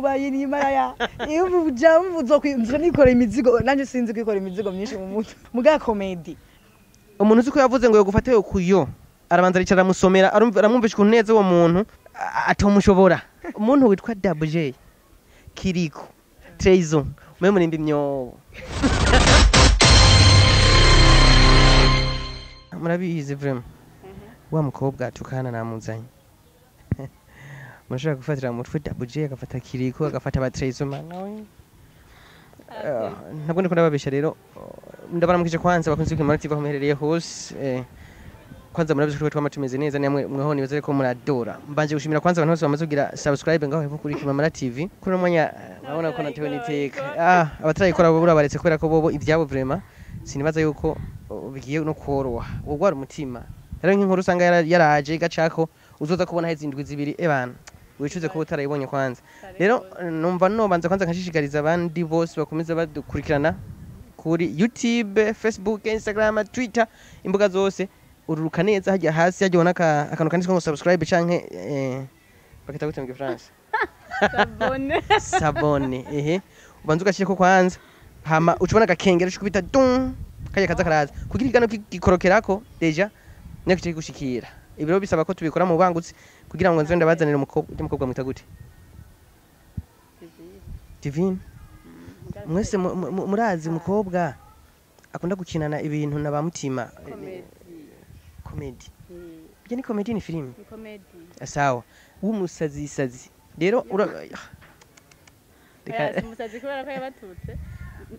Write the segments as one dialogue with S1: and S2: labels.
S1: bayiri maraya iyo mujamu uzokwinjira nikora imizigo nanje sinzi kwikora imizigo myinshi mu mutwe muga comedy
S2: umuntu uzi ko yavuze ngo yogufate yo kuyo arabanza aricara musomera aramwumvisha ukuntu neza uwo muntu atomushobora umuntu witwa Double Jay Kirikou Traizo mwe murimba imyobo murabizi vraiment wa mukobwa tukana namuzanye murashaka gufatira mu mutwe Double Jay agafata Kirikou agafata ba Traizo manawe ntabwo ndiko ndababesha rero ndabaramukije kwanza bakunze kwimara TV aho muherereye hose kwanza murabizi ko twama tumeze neza namwe mweho nibaze ko muradora mbanje gushimira kwanza abantu bose bamaze kugira subscribe ngaho hepfo kuri Kimamara TV kuri mwanya nabona ko natewe niteka abatarayikora bura baretse kubera ko bobo ivyabo vraiment sinibaza yuko bigiye no koroha ugwara umutima rero nk'inkuru usanga yaraje gacako uzoza kubona hezindwi zibiri ebana wicuze ko utarayibonye kwanza rero numva nobanza kwanza nkashishikariza abandi bose bakomeza badukurikirana kuri YouTube, Facebook, Instagram, Twitter imbuga zose ururuka neza hajya hasi hajya ubona akantu kanditswe ngo subscribe canke bakita gute mu Gifaransa sabone ubanza ugashire ko kwanza hama ucubona gakengera cukubita dum kajya kaza karaza kugira igano gikorokerako deja nekije gushikira ibiro bisaba ko tubikora mu bangutsi kugira ngo nzenda bazanira umukobwa mwita gute Divine mwese murazi umukobwa akunda gukinana ibintu na bamutima comedy bye ni comedy ni film
S3: ni comedy
S2: sawa wumusazi rero
S3: reka umusazi kubera ko yabatutse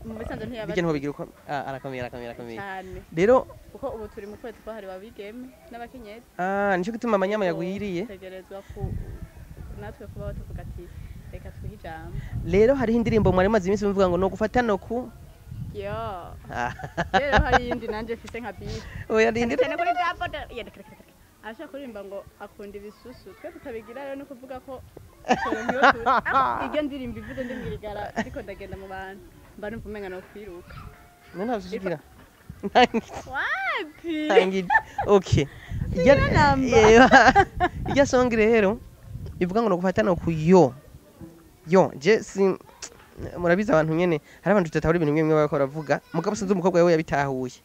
S3: mu bisanzwe ntiyabatutse
S2: bije nko bigira uko arakomera
S3: cyane
S2: rero
S3: kuko ubu turi mu kwezi kwa hari babigeme n'abakenyezi
S2: nico gituma amanyama yagwiriye
S3: tegerezwa ku natwe kuba batuvuga ati reka twihijambo
S2: rero hari indirimbo mwari maze iminsi muvuga ngo no gufatana ku
S3: yo rero hari indi nanje mfise nka beat
S2: oya rindi
S3: cyane kuri double asha kurimba ngo akunda ibisusu twe tutabigira rero no kuvuga ko iyo ndirimbo ivuze ndimwigara ariko ndagenda mu bantu mba numva umenga no kwiruka
S2: none ntabishikira
S3: wapi
S2: tangi okay iya song rero ivuga ngo no gufatana ku yo je si murabiza abantu nyene hari abantu tutatahura ibintu bimwe bako baravuga mugabo sinzi umukobwa yawe yabitahuye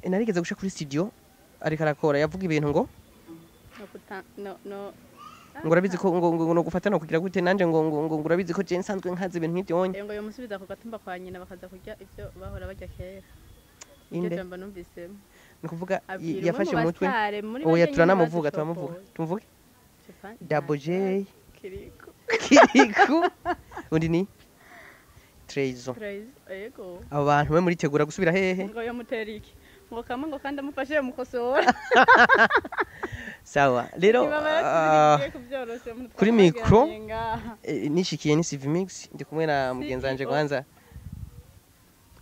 S2: narigeze gusha kuri studio ariko arakora yavuga ibintu ngo
S3: no
S2: ngo urabizi ko ngo no gufatana kugira gute nanje ngo urabizi ko je nsanzwe nkaze ibintu nk'ibyo wonye
S3: ngo yo musubiza ku gatumba kwa nyina bakaza kurya ibyo bahora barya kera inde jambo numvise
S2: nukuvuga yafashe mu mutwe oya turanamuvuga tumuvuge Double Jay Kirikou undi ni Traizo
S3: yego
S2: abantu we muri tegura gusubira hehe
S3: ngo yo muteriki ngo kama ngo kandi amufashe mukosora
S2: sawa rero kuri micro nishikiye ni CV Mix ndi kumwe na mugenzi wanje kwanza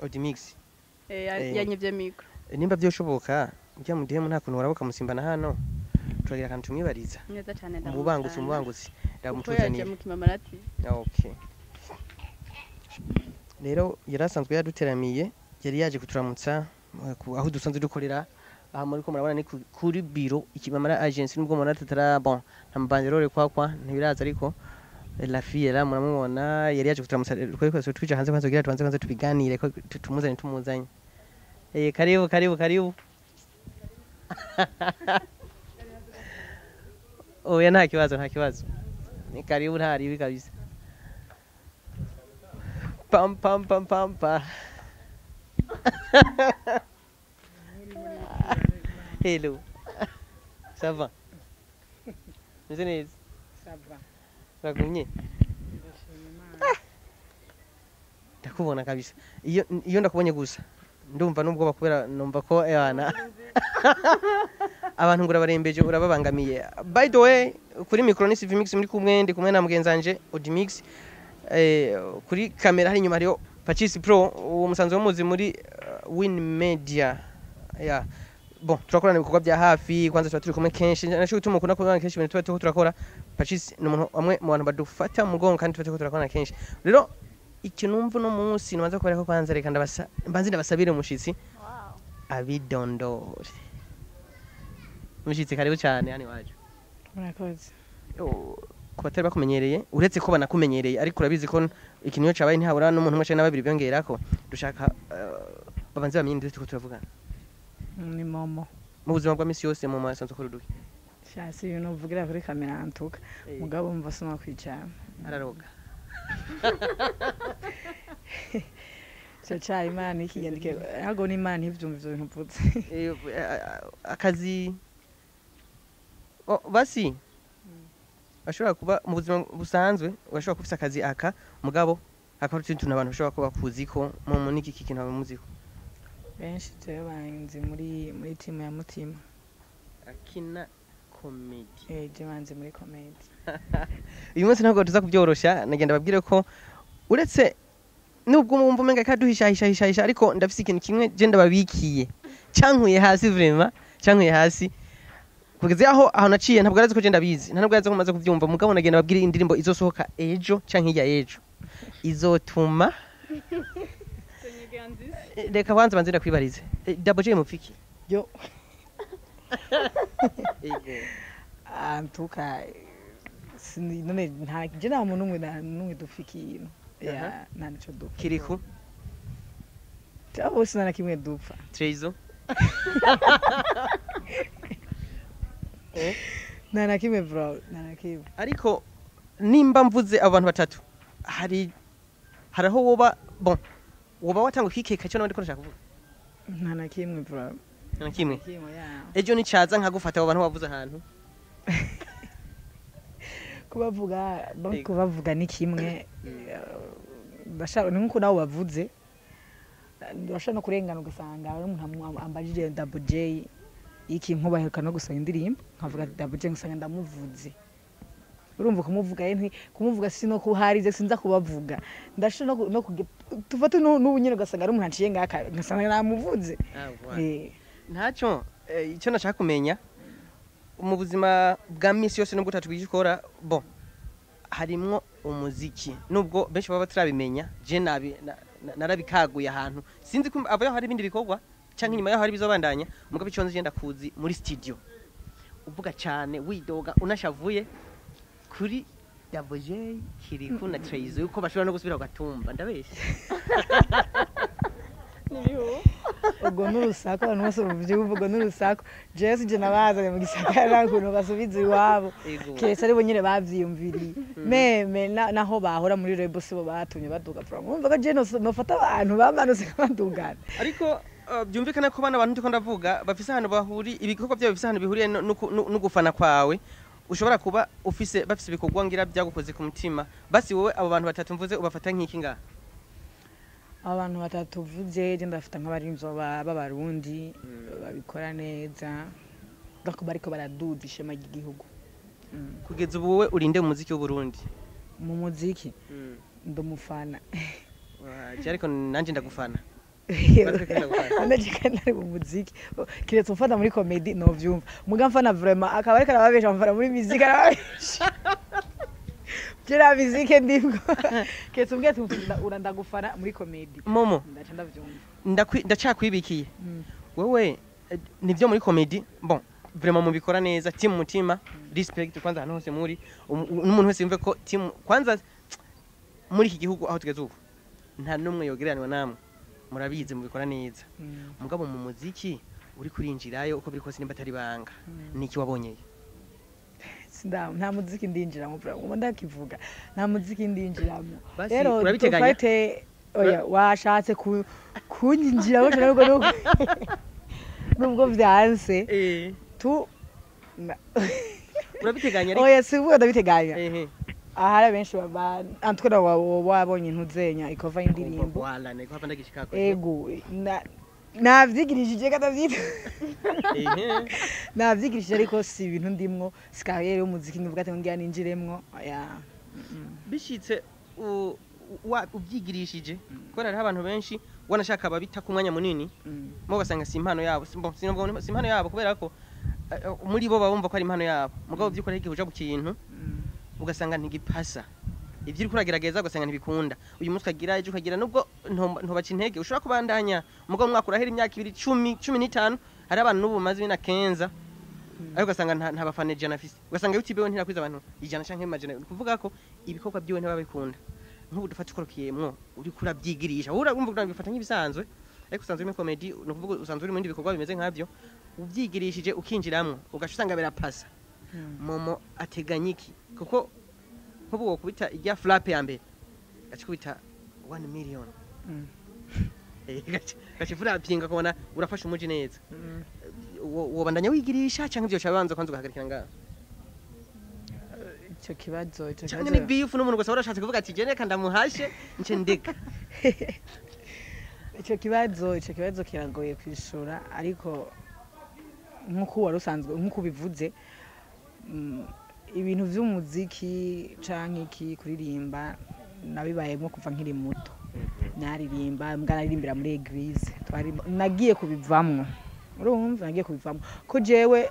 S2: Odimix
S3: yanyivye micro
S2: nimba byoshoboka ujya mu DM nta kuntu warabuka musimbana hano turagira kandi tumwibariza
S3: neza cyane
S2: umubangutsi ndamutuzaniye
S3: mu Kimamara TV
S2: okay rero yarasanzwe yaduteramiye yari yaje kuturamutsa aho dusanzwe dukorera aha muri ko murabona ni kuri biro Ikimamara agency nubwo murabona tutara bon ntambanjero kwa ntibiraza ariko la fille là muramubona yari yaje kuturamutsa twese twije hanze kwanza kugira tubanze tubiganire ko tumuzanye karibu oya nta kibazo ni karibu ntari kabisa pam hello ça va neza
S1: ça va
S2: bagumye ndakubona kabisa iyo ndakubonye gusa ndumva nubwo bakubera numva ko yana abantu ngura barembeje urababangamiye by the way kuri micro ni CV Mix muri kumwe ndi kumwe na mugenzanje Odimix kuri kamera hari inyuma hariyo Pachisi Pro umusanzu w'umuzi muri Win Media bon turakorana ibikorwa bya hafi kwanza tuba turi kumwe kenshi naco gutuma ukunda kubana kenshi ibintu tuba turakora Pachisi ni umuntu amwe mu bantu badufata mu gongo kandi tuba turakora kenshi rero ikinumva no munsi nabanza kubera ko kwanza reka ndabasabire umushitsi abidondore umushitsi karibu cyane hani waje
S1: murakoze
S2: ku batari bakumenyereye uretse ko banakumenyereye ariko urabizi ko ikintu cyo cabaye ntihabura n'umuntu umwe cyane babiri byongerako dushaka babanze bamenye ndetse tuko turavugana
S1: ni momo
S2: mu buzima bwa misi yose mu masanzo ko ruduke
S1: shasi ibintu uvugira kuri kamera antuka mugabo mva soma kwicara
S2: araroga
S1: cha imana ikiyandike hago ni imana ivyumva ivyo bintu mvuze
S2: akazi basi ashobora kuba mu buzima busanzwe urashobora kufisa akazi aka mugabo hakaba utuntu abantu bashobora kuba kuziko mu niki kintu abamuziko
S1: benshi twe banzi muri team ya mutima
S2: akina comedy
S1: je banzi muri comedy
S2: uyu munsi ntabwo tuza kubyorosha nagenda babwire ko uretse nubwo umumva umenga kaduhisha ariko ndafise ikintu kimwe je ndababikiye cyankuye hasi vraiment cyankuye hasi kugeze aho naciye ntabwo arazi ko je ndabizi ntabwo arazi ko maze kuvyumva mugabo nagenda babwire indirimbo izosohoka ejo canke hirya ejo izotuma reka kwanza banzira kwibarize Double Jay mufiki
S1: yo antuka none nta je nta muntu n'umwe dufiki ya nanico dupfa
S2: Kirikou
S1: cyabo sinana kimwe dupfa
S2: Trezo
S1: nana kimwe bro nana kimwe
S2: ariko nimba mvuze abantu batatu haraho woba bon woba watanga kwikeka cyo nabandi ko nashaka kuvuga
S1: nana kimwe bro
S2: nana kimwe ejo ni caza nkagufata abo bantu wavuze ahantu
S1: kubavuga ni kimwe bashaka nkuko nawo bavuze bashaka no kurengana ugasanga ari umuntu ambajije Double Jay iki nkubaheruka no gusanga indirimbo nkavuga Double Jay ngusanga ndamuvuze urumva kumuvuga sino ko harize sinza kubavuga ndashaka no tufate n'ubunyene ugasanga ari umuntu aciye ngaka ngasanga namuvuze
S2: ntacyo icyo nashaka kumenya mu buzima bwa misi yose nubwo utatwigikora bon harimwo umuziki nubwo benshi baba batarabimenya je narabikaguye ahantu sinzi ko abayo hari ibindi bikorwa canke nyuma yaho hari bizobandanya mugabo iconze je ndakuzi muri studio uvuga cyane widoga unashavuye kuri Double Jay Kirikou na Trezo yuko bashobora no gusubira gatumba ndabeshe
S1: ubwo n'urusako abantu bose buvyivuga n'urusako Jesse je nabazanye mu gisagara kuno basubiza iwabo kese ari bo nyine bavyiyumviriye meme naho bahora muri rebo sibo batumye baduga from umva ko je nofata abantu bamanutse kabadugana
S2: ariko byumvikana ko bana abantu ndiko ndavuga bafise ahantu bahuri ibikorwa byabo bifise ahantu bihuriye no gufana kwawe ushobora kuba bafise ibikorwa ngira byagukoze ku mutima basi wowe abo bantu batatu mvuze ubafata nk'iki ngaha
S1: abantu batatu vuze je ndafita nk'abarimzo b'abarundi babikora neza bako bariko baraduza ishema ry'igihugu
S2: kugeza ubu wowe urinde mu muziki w'u Burundi
S1: mu muziki ndumufana
S2: ariko nanje ndagufana
S1: nanje kandi mu muziki kiretse ufata muri comedy no vyumva mugamfana vraiment akaba ariko arababesha mfana muri music arababesha Jera muziki ndibwo ketse ubwe urandagufana muri comedy
S2: momo
S1: ndaca ndavyumva
S2: ndacakwibikiye wewe nivyo muri comedy bon vraiment mubikora neza team mutima respect kwanza hano hose muri n'umuntu wese yumve ko team kwanza muri iki gihugu aho tugeze ubu nta numwe yogeranwa namwe murabize mubikora neza mugabo mu muziki uri kurinjirayo uko biri kose nimba atari banga niki wabonyeye
S1: nta muziki ndinjiramo bro ndakivuga nta muziki ndinjiramo
S2: rero urabiteganya
S1: oya washatse kunyinjiramo cyane nubwo byanse tu
S2: urabiteganya
S1: oya sivuga ndabiteganya ahara benshi antwera wabonye intuzenya ikova indirimbo ego navyigirishije katavyita navyigirishije ariko si ibintu ndimwo sikariere y'umuziki nivuga ati ngiya ninjiremwo
S2: bishitse ubyigirishije ko hari abantu benshi wanashaka babita ku mwanya munini mo basanga si impano yabo si impano yabo kubera ko muri bo babumva ko ari impano yabo mugabo byukora igihe uja ku kintu ugasanga ntigipasa ivyo uri kuragerageza ugasanga ntibikunda uyu munsi ukagira ejo ukagira nubwo ntobaca intege ushobora kubandanya mugabo mwaka urahera imyaka 10 15 hari abantu n'ubu maze bina kenza ariko ugasanga nta bafana ijana afise ugasanga YouTube we ntirakwiza abantu ijana canke amajana kuvuga ko ibikorwa byiwe ntibabikunda nk'ubu dufata ukorokiyemwo uri kurabyigirisha urumva urabifata nk'ibisanzwe ariko usanzwe muri comedy no kuvuga usanzwe uri mu bindi bikorwa bimeze nk'abyo ubyigirishije ukinjiramwo ugaca usanga birapasa momo ateganyiki kuko nk'ubu wokubita ijya flap ya mbere gacikubita 1 million gaci flapinga kubona urafasha umuji neza wobandanya wigirisha canke ivyo cabanza kwanza ugahagarikira ngaho
S1: ico kibazo
S2: cyane ni beef n'umuntu gusa urashatse kuvuga ati jene kandamuhashe nce ndeka
S1: ico kibazo kiragoye kwishura ariko nkuko warusanzwe nkuko bivuze ibintu vy'umuziki canke iki kuririmba nabibayemo kuva nkiri muto naririmba mwararirimbira muri eglise nagiye kubivamwo urumva nagiye kubivamwo ko jewe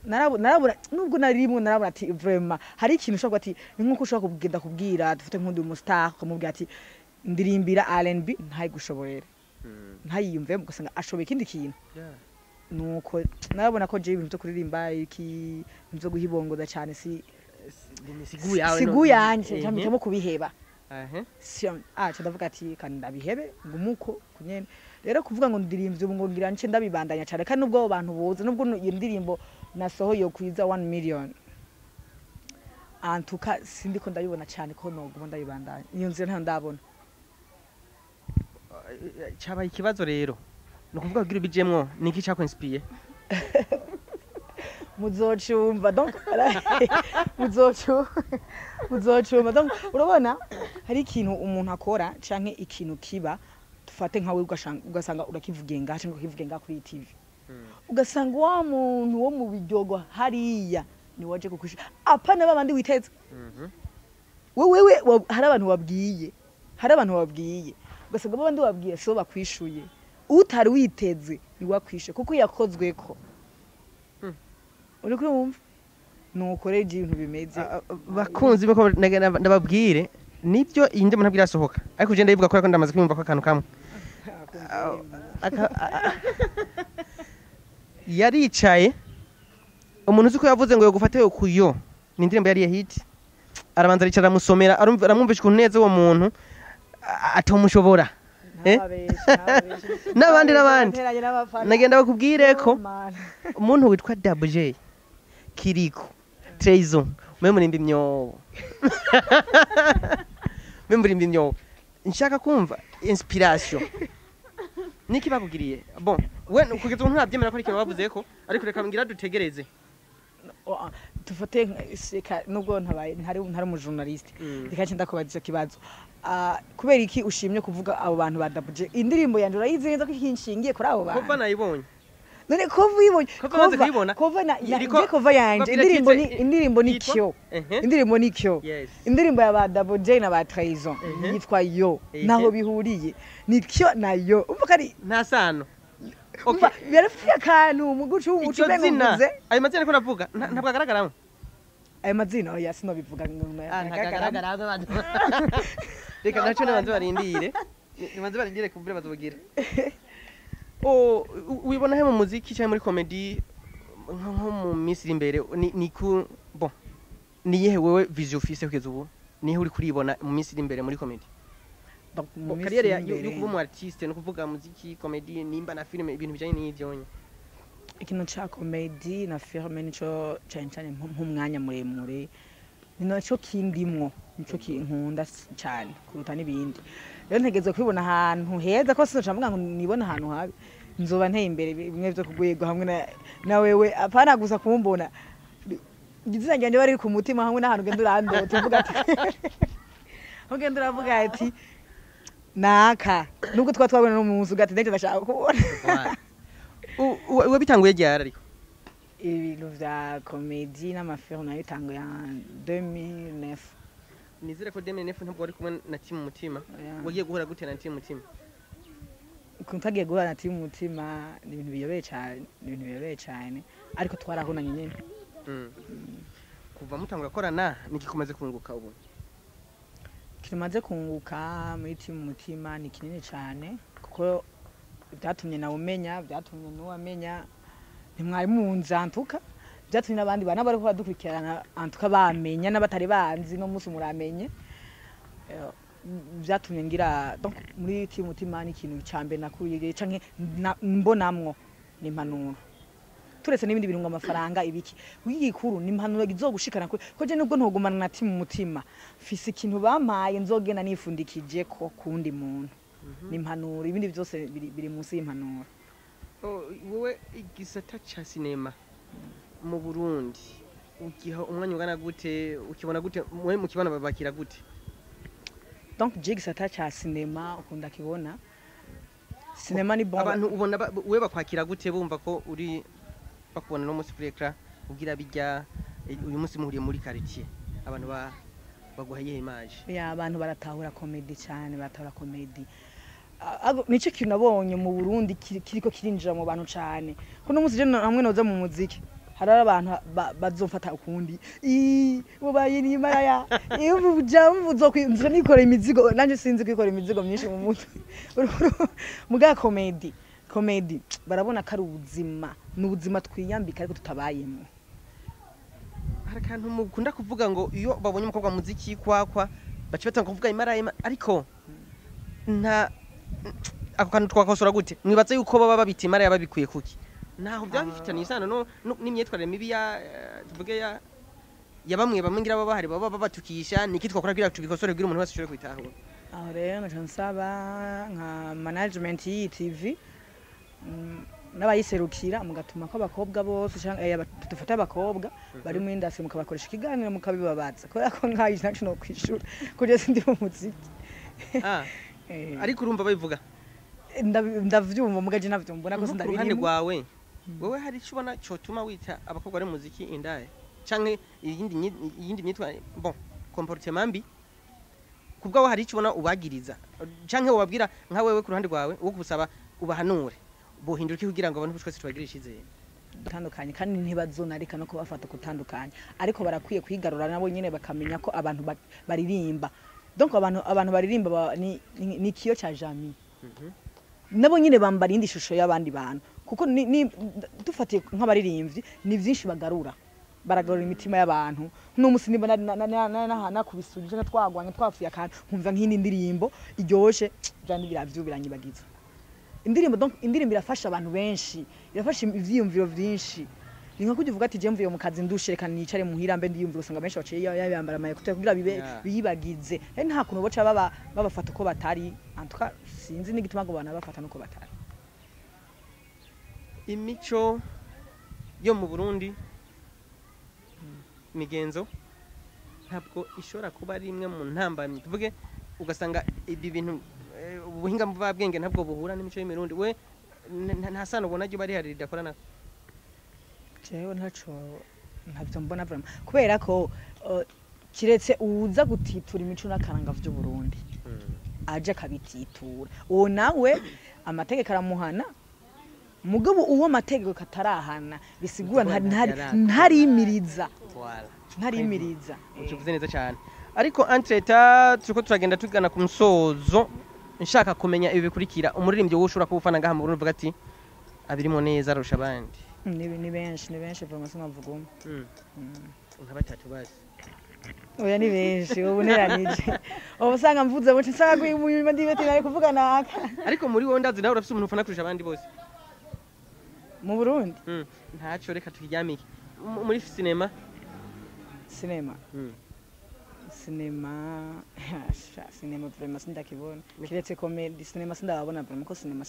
S1: narabura nubwo narimwe narabura ati vraiment hari ikintu ushobora ati nkuko ushobora kugenda kubwira dufite nk'undi umustar kumubwira ati ndirimbira R&B ntayigushoborere ntayiyumve gusanga ashoboye ikindi kintu nuko narabona ko je ibintu byo kuririmba iki byo guhibongoza cyane sigu yanje cyamwe kubiheba acha ndavuga ati kandi ndabihebe ngumuko kunyene rero kuvuga ngo ndirimvye ubu ngo ngira nce ndabibandanya cyane kandi nubwo abantu boze nubwo iyo ndirimbo nasohoye kwiza 1 million antuka sindiko ndabibona cyane ko noguma ndabibandanya iyo nzira nta ndabona
S2: cyaba ikibazo rero no kuvuga kugira bijemwo niki cyako inspire
S1: muzocumva donc muzocumva donc urabona hari ikintu umuntu akora canke ikintu kiba dufate nkawe ugasanga urakivugiye ngaha canke ukivugiye ngaha kuri TV ugasanga wa muntu wo mu biryogo hariya ni waje kukwisha apana babandi witeze wewe hari abantu wabwiye ugasanga babandi wabwiye so bakwishuye utari witeze ni wakwishe kuko yakozweko uri kumva nukoreye ibintu bimeze
S2: bakunzi bako ndababwire nibyo inde muntu abirasohoka ariko je ndayivuga ko ndamaze kwimva ko akantu kamwe yaricaye umuntu uzi ko yavuze ngo yogufate kuyo ni indirimbo yari hit arabanza aricara musomera aramwumvisha ukuntu neza uwo muntu atomushobora n'abandi nagenda bakubwire ko umuntu witwa Double Jay Kirikou Traizo murimba imyobo nshaka kumva inspiration niki bakugiriye bon we kugeza umuntu ntabyemera ko ari ikintu bavuze ko ariko reka ngira dutegereze
S1: tufate nubwo ntari umujournaliste rikaje ndakubaza kibazo kubera iki ushimye kuvuga abo bantu ba Double Jay indirimbo yanje urayizi neza ko ikinshingiye kuri abo bantu
S2: kuva nayibonye
S1: none ko yanje indirimbo ni kyo indirimbo ya ba Double Jay na ba Traizo yitwa Yoooh naho bihuriye ni kyo na Yoooh umva kari
S2: nta sano
S1: okay birafite akantu mu gucu benguze
S2: ayo mazina ko navuga ntabwo agaragara
S1: ayo mazina oya sino bivuga
S2: ntagaragara reka naco nabanze barindire kumbure bazogira wibona he mu muziki cyangwa muri comedy nko mu misiri imbere ni ku bon ni yehe wewe vision ufise kugeza ubu nihe uri kuribona mu misiri imbere muri comedy kariyeri yo kuba mu artiste no kuvuga muziki comedy nimba na film ibintu bijanye n'ivyonye
S1: ikintu cha comedy na film nico cyane nk'umwanya muremure ninaco kindimwo nico kinkunda cyane kuruta n'ibindi rero ntegeze kwibona ahantu heza ko sinca mvuga ngo nibona ahantu habi nzoba nteye imbere bimwe byo kugwego hamwe na wewe apana gusa kumbona gizina njye bari ku mutima hamwe n'ahantu genda urandota uvuga ati ugenda uravuga ati naka nubwo twabona no mu nzu gati ndetse ndashaka kubona
S2: uwe bitanguye ryara ariko
S1: ibintu vya comedy n'amafilm nayo bitanguye 2009
S2: nizere ko 2009 ntabwo wari kumwe na timu mutima wagiye guhura gute na timu mutima
S1: kuntagiye guhura na timu mutima ni ibintu biyobeye cyane ariko twarahunanye nyene
S2: kuva mutangura korana nikikumaze kunguka ubu
S1: kimaze kunguka muri timu mutima ni kinini cyane kuko byatumye nawe umenya byatumye n'uwamenya ntimwari munzantuka byatumye n'abandi bana bari kudukurikirana antuka bamenya n'abatari banzi no musi muramenye byatumye ngira donc muri mutima ni ikintu cyambe nakuriye canke mbonamwo ni impanuro turetse n'ibindi bintu ngo amafaranga ibiki wigikuru ni impanuro izogushikana ko je nubwo ntogumana nati mu mutima fise ikintu bampaye nzogenda nifundikije ko kundi muntu ni impanuro ibindi byose biri munsi y'impanuro.
S2: Wowe igisata ca sinema mu Burundi ugiha umwanya ungana gute ukibona gute mwe mu kibana babakira gute?
S1: Donc je gisata ca sinema ukunda kibona sinema ni bon
S2: abantu ubona we bakwakira gute bumva ko uri bakubona no musi prekra ugira bijya uyu musi muhuriye muri quartier abantu baguhaye image
S1: ya abantu baratahura comedy cyane baratahura comedy nico kintu nabonye mu Burundi kiriko kirinjira mu bantu cyane ko no musi je hamwe noza mu muziki harara abantu bazofata ukundi ubaye ni maraya ubu uzokwinjira nikora imizigo nanje sinzi kwikora imizigo myinshi mu mutwe muga comedy barabona kari ubuzima n'ubuzima twiyambika ariko tutabayemo.
S2: Hari kantu mukunda kuvuga ngo iyo babonye umukobwa muziki kwakwa bace batanga kuvuga imaraya ariko nta ako kantu twakosora gute mwibaza yuko baba babita imaraya babikuye kuki naho byabifitanye isano n'imyetwarire mibi tuvuge ya bamwe ngira baba bahari baba babatukisha niki twakora kugira tubikosore kugira umuntu wese ashobore kwitahura.
S1: Aho rero nsaba nka management yi TV n'abayiserukira mugatuma ko abakobwa bose dufata abakobwa bari mu industry mukabakoresha ikiganiro mukabibabaza kubera ko nkayi national kwishura kugeza ndi mu muziki
S2: ariko urumva babivuga
S1: ndavyumva mugaje navyumva nako
S2: sindabiri ruhande rwawe wewe hari cubona cyotuma wita abakobwa bari muziki indaye canke iyindi myitwa bon comportement mbi kubwa hari cubona ubagiriza canke wababwira nka wewe ku ruhande rwawe wo kubusaba ubahanure bohinduka kugira ngo abantu twese tubagirishize
S1: gutandukanye kandi ntibazonarika no kubafata kutandukanye ariko barakwiye kwigarura nabo nyene bakamenya ko abantu baririmba donc abantu baririmba ni kiyo cha jami nabo nyine bambara indi shusho y'abandi bantu kuko dufatiye nk'abaririmbyi ni byinshi baragarura imitima y'abantu n'umusi niba nakubisuje twagwanye twafuye akantu nkumva nk'indi ndirimbo iryoshe byandi biravyubiranyibagiza indirimbo irafasha abantu benshi irafasha ivyiyumviro vyinshi ninka kuvuga ati je mvuye mu kazi ndushe reka nicare muhira mbe ndiyumvira usanga benshi baciye yambara amayekuteri kugira biyibagize nta kuntu boca babafata uko batari antuka sinzi n'igituma ngo bana bafata nuko batari.
S2: Imico yo mu Burundi migenzo ntabwo ishobora kuba ari imwe mu ntambamye tuvuge ugasanga ibi bintu ubuhinga mu babwenge ntabwo buhura n'imico y'imirundi we nta sano ubona ryo bari hari ridakorana.
S1: Jewe ntabyo mbona vraiment kubera ko kiretse uza gutitura imico n'akaranga vy'u Burundi aje kabititura uwo nawe amategeko aramuhana mugabo uwo mategeko katarahana bisigura ntarimiriza
S2: ukivuze neza cyane ariko entreta turiko turagenda tugana ku musozo nshaka kumenya ibi bikurikira umuririmbyi woshura kubufana ngaha mu Burundi uvuga ati abirimo neza arusha abandi
S1: ni benshi vraiment sinavuga
S2: nka batatu basi
S1: oya ni benshi ubu neranije ubusanga mvuze muti nsanga kuyimuyima ndibeti nari kuvuga naka
S2: ariko muri wowe ndazi nawe urafite umuntu ufana kurusha abandi bose
S1: mu Burundi
S2: ntaco reka tukiryamike muri sinema
S1: vraiment sindakibona kiretse comedy sinema sindababona vraiment ko sinema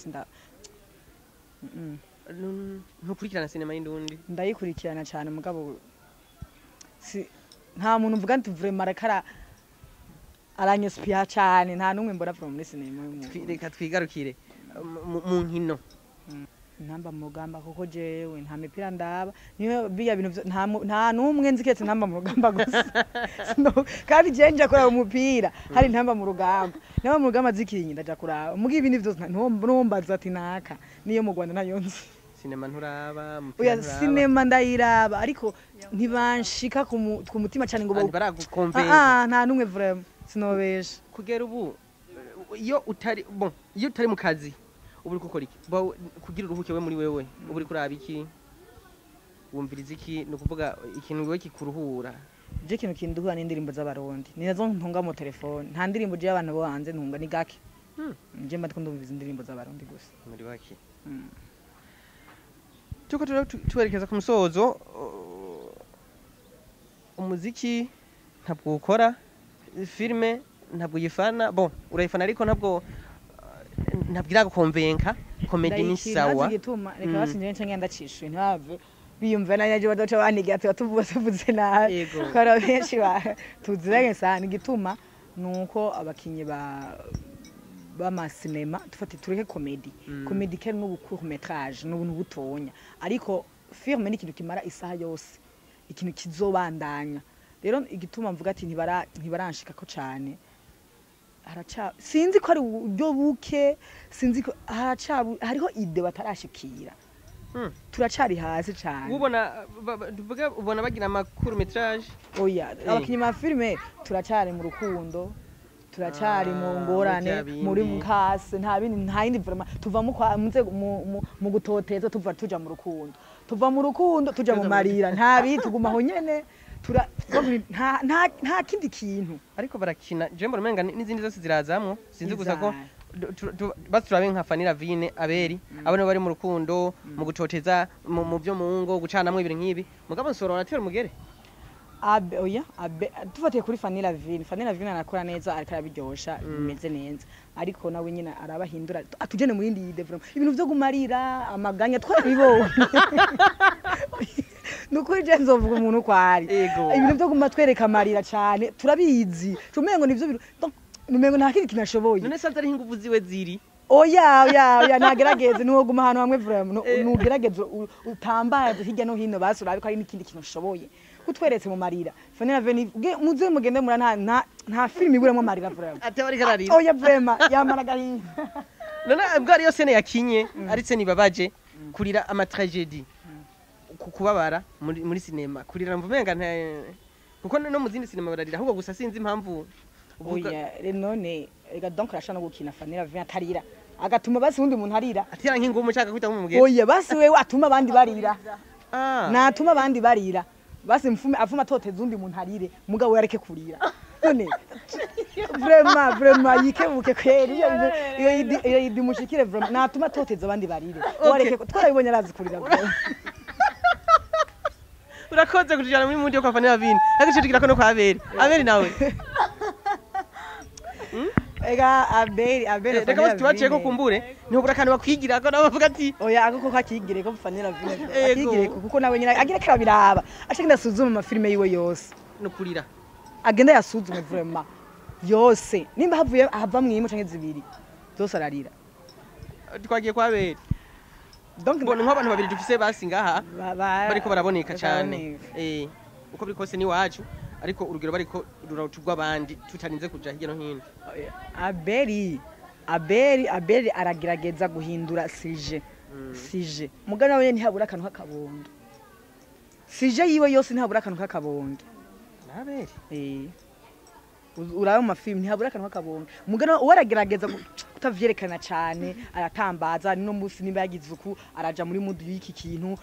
S2: ntukurikirana sinema y'indundi
S1: ndayikurikirana cyane mugabo nta muntu mvuga nti vraiment arakara aranyespia cyane nta numwe mbona from muri sinema
S2: reka twigarukire mu nkino
S1: ntamba mu rugamba kuko jewe nta mipira ndaba niyo biya bintu nta numwe nziketse ntamba mu rugamba gusa kandi jenje akora umupira hari ntamba mu rugamba naba mu rugamba zikinyi ndaja kuraba mugi ibindi byose ntombaza ati naka niyo mu Rwanda nayo nzi
S2: sinema nturaba
S1: mupira nturaba sinema ndayiraba ariko ntibanshika ku mutima cyane ngo
S2: baragukonvenza
S1: nta numwe vraiment sinobesha
S2: kugera ubu iyo utari mu kazi uburi gukora iki kugira uruhuke we muri wewe uburi kuraba iki wumviriza iki ni ukuvuga ikintu wowe kikuruhura
S1: je ikintu kinduhura n'indirimbo z'abarundi ni nazo ntunga mu telefone nta ndirimbo je abantu bo hanze ntunga ni gake je mba ndumviriza indirimbo z'abarundi gusa
S2: muri baki tuko tuwerekeza ku musozo umuziki ntabwo ukora filme ntabwo yifana bon urayifana ariko ntabwo iragukonvenka comedy ni sawa
S1: gituma reka basinje nce ngenda cishwe ntibave biyumva na yaje badaca baniga ati tuvuze nabi kora benshi tuziranye sana gituma nuko abakinyi b'amasinema tufate tureke comedy comedy kera n'ubu metrage n'ubuntu butonya ariko filme ni ikintu kimara isaha yose ikintu kizobandanya rero igituma mvuga ati ntibaranshika ko cyane sinzi ko ari uburyo buke sinzi ko hariho ide batarashikira turacari hasi cyane
S2: ubona bagira amakuru metrage
S1: oya abakinyi ma filme turacari mu rukundo turacari mu ngorane muri mukase nta yindi vraiment tuva mu gutoteza tuja mu rukundo tuva mu rukundo tuja mu marira nta bituguma aho nyene nta kindi kintu
S2: ariko barakina je mbona menga n'izindi zose zirazamwo sinzi gusa ko basurabe nka Fanny Lavine Abeli abone bari mu rukundo mu gutoteza mu byo mu ngo gucanamwe ibintu nk'ibi mugabo nsorora atera mugere
S1: oya tufatiye kuri Fanny Lavine arakora neza ariko arabiryosha bimeze neza ariko nawe nyine arabahindura atujene mu yindi development ibintu byo gumarira amaganya twarabibona nukuri je nzovuga umuntu kwari ibintu byo gumatwereka amarira cyane turabizi tumengo nivyo bintu numengo nta kindi kinashoboye
S2: none sanze ari inguvu ziwe ziri
S1: oya nagerageze nuwoguma hano hamwe vraiment nugerageze utambaze hirya no hino basura ariko ari n'ikindi kintu ushoboye utweretse mu marira Fanny Lavine muze mugende mura nta film iburamo marira vraiment
S2: ate bari kararira
S1: oya vraiment yamara gahinda
S2: none ubwo ari yo sene yakinye ari sene babaje kurira ama tragedy kubabara muri sinema kurira mvumenga kuko no mu zindi sinema bararira ahubwo gusa sinzi impamvu
S1: oya none rega donc arashana gukina Fanny Lavine atarira agatuma basi undi muntu arira
S2: atira nk'ingumu ushaka kwita mu mugezi
S1: oya basi wewe atuma abandi barira natuma abandi barira basi afuma toteza undi muntu arire mugabo yareke kurira none vraiment yikebuke kweri iyo idimushikire vraiment natuma toteza abandi barire wareke twarabibonye arazi kurira
S2: urakoze kujana muri mundi yo kwa Fanny Lavine agishikira ko no kwa Abeli nawe
S1: ega Abeli
S2: reka basi tubaciye ko kumbure niho burakana bakwigira ko nabo bavuga ati
S1: oya ako kakigire ko Fanny Lavine akigire kuko nawe nyina agira karabiraba ashaka ndasuzuma amafilme yiwe yose
S2: no kurira
S1: agenda yasuzume vraiment yose nimba havuye hava mwimo canke zibiri zose ararira
S2: twagiye kwa Abeli donc mbona nk'abantu babiri dufise basi ngaha bariko baraboneka cyane uko biri kose ni wacu ariko urugero bariko ruracugwa abandi tutarinze kuja hirya no hino
S1: Abeli aragerageza guhindura sije mugana we ntihabura akantu k'akabondo sije yiwe yose ntihabura akantu k'akabondo
S2: Abeli
S1: urayo mafilm ntihabura akantu k'akabondo mugana waragerageza kutavyerekana cyane aratambaza no musi nimba yagize uku araja muri mudu y'iki kintu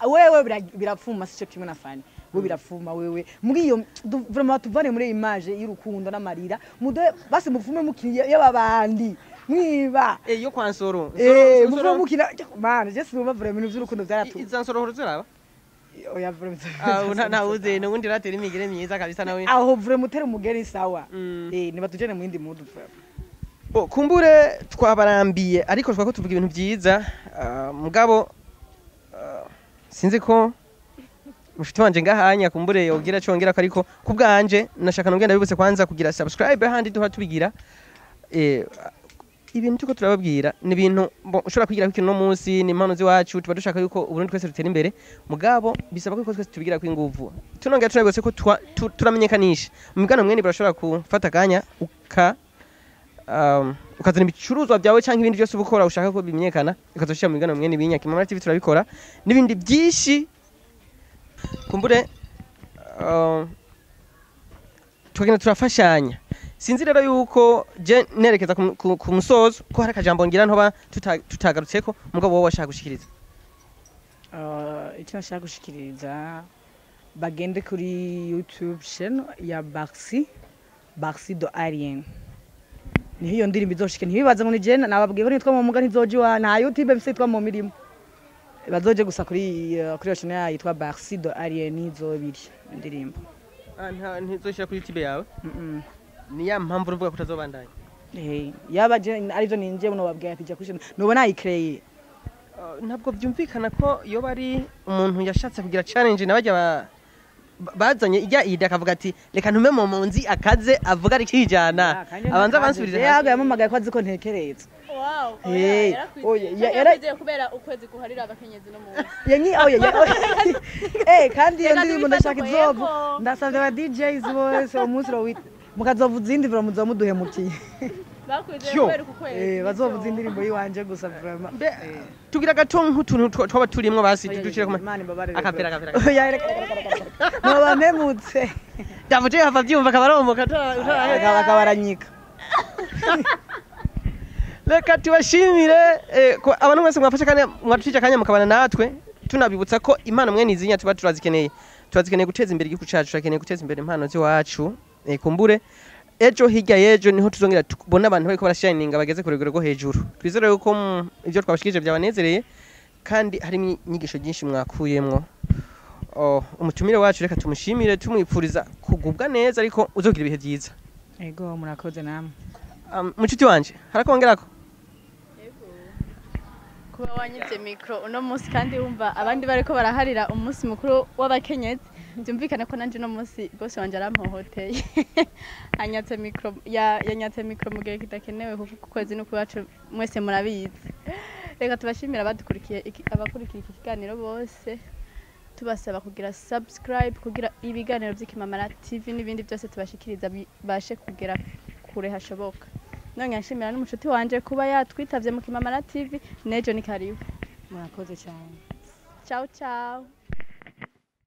S1: wewe birapfuma sico kimwe na Fanny bo birafuma wewe muri iyo vraiment tuvane muri image y'urukundo n'amarira mudo basi mufume mukiriye y'ababandi mwiba
S2: yo kwa Nsoro
S1: mufume mukira man je sinumva vraiment ibintu by'urukundo byaratu
S2: Nsoro horozeraba
S1: oya vraiment
S2: na uze no wundi ratera imigere myiza kabisa nawe
S1: aho vraiment utera umugeri sawa niba tujene mu yindi mudu vraiment
S2: kumbure twabarambiye ariko twako tuvuga ibintu byiza mugabo sinzi ko mushiti wanje ngahanya kumbure yogira cyongera ariko kubwanje nashaka nongenda bibutse kwanza kugira subscribe handi duha tubigira ibintu tuko turababwira ni ibintu ushobora kugira ko no munsi ni impano ziwacu tuba dushaka yuko uburundi twese rutera imbere mugabo bisaba ko twese tubigira ko inguvu tunongera tunabose ko turamenyekanisha mu migano mwene barashobora gufata kanya ukazana ibicuruzwa byawe cyangwa ibindi byose ubukora ushaka ko bimenyekana ukazoshira mu migano mwene binyaka Mama TV turabikora n'ibindi byinshi kumbure twagenda turafashanya sinzi rero yuko je nerekeza ku musozo ko hari akajambo ngira ntoba tutagarutseko mugabo wowe washaka gushikiriza
S1: icyo nashaka gushikiriza bagende kuri YouTube channel ya Barsi do Alien. Niho iyo ndirimbo izoshike ntibibaze ngo ni je nababwiye ko nitwa mu muga ntizoje wa nta YouTube mfite twa mu mirimo. Bazoje gusa kuri iyo channel yitwa Barsi do Alien izobiri indirimbo.
S2: Ntizoshira kuri YouTube yawe? Ni ya mpamvu uvuga ko utazobandanya.
S1: Yaba je arivyo ninje buno babwiye ati je kushina. Nubona ayicreye.
S2: Ntabwo byumvikana ko iyo bari umuntu yashatse kugira challenge nabajya bazanye ijya ida akavuga ati reka ntume mu munzi akaze avuga ari kijana abanza bansubirije
S1: yaga yamamagaye ko aziko ntekereza.
S3: Wow.
S1: Yaragiye
S3: kubera ukwezi kuharira abakenyezi no mu.
S1: Kandi iyo ndirimbo ndashaka izovu ndasavye aba DJs bose umunsi ro mukazovuza indi vura muzo muduhemukiye.
S3: Bakwije kubera ukwezi.
S1: Bazovuza indirimbo yiwanje gusa vraiment.
S2: Tugira gato nk'utuntu twaba turimwo basi ducire ku akapera.
S1: No bamemutse.
S2: Davuje hava byumva kabaromoka
S1: akabaranyika.
S2: Reka tubashimire abantu mwese mwafashe kanya mwatucije kanya mukabana natwe tunabibutsa ko impano mwe nizinya tuba turazikeneye guteza imbere igihugu cyacu turakeneye guteza imbere impano ziwacu kumbure ejo hirya yejo niho tuzongera tubona abantu bariko barashininga bageze ku rugero rwo hejuru twizere yuko ivyo twabashikije byabanezereye kandi harimo inyigisho nyinshi mwakuyemwo umutumire wacu reka tumushimire tumwipfuriza kugubwa neza ariko uzogira ibihe byiza.
S1: Ego murakoze namwe.
S2: Mucuti wanje harakongerako
S3: kuba wanyitse micro uno munsi kandi wumva abandi bariko baraharira umunsi mukuru w'abakenyezi byumvikana ko nanje no munsi bose wanje arampohoteye anyatse micro yanyatse micro mu gihe kidakenewe kuko kwezi no kubacu mwese murabizi. Reka tubashimira abadukurikiye abakurikiye iki kiganiro bose tubasaba kugira subscribe kugira ibiganiro by'Ikimamara TV n'ibindi byose tubashikiriza bashe kugera kure hashoboka. None nshimira n'umucuti wanje kuba yatwitavye mu Kimamara TV nejo ni karibu.
S1: Murakoze cyane.
S3: Ciao ciao.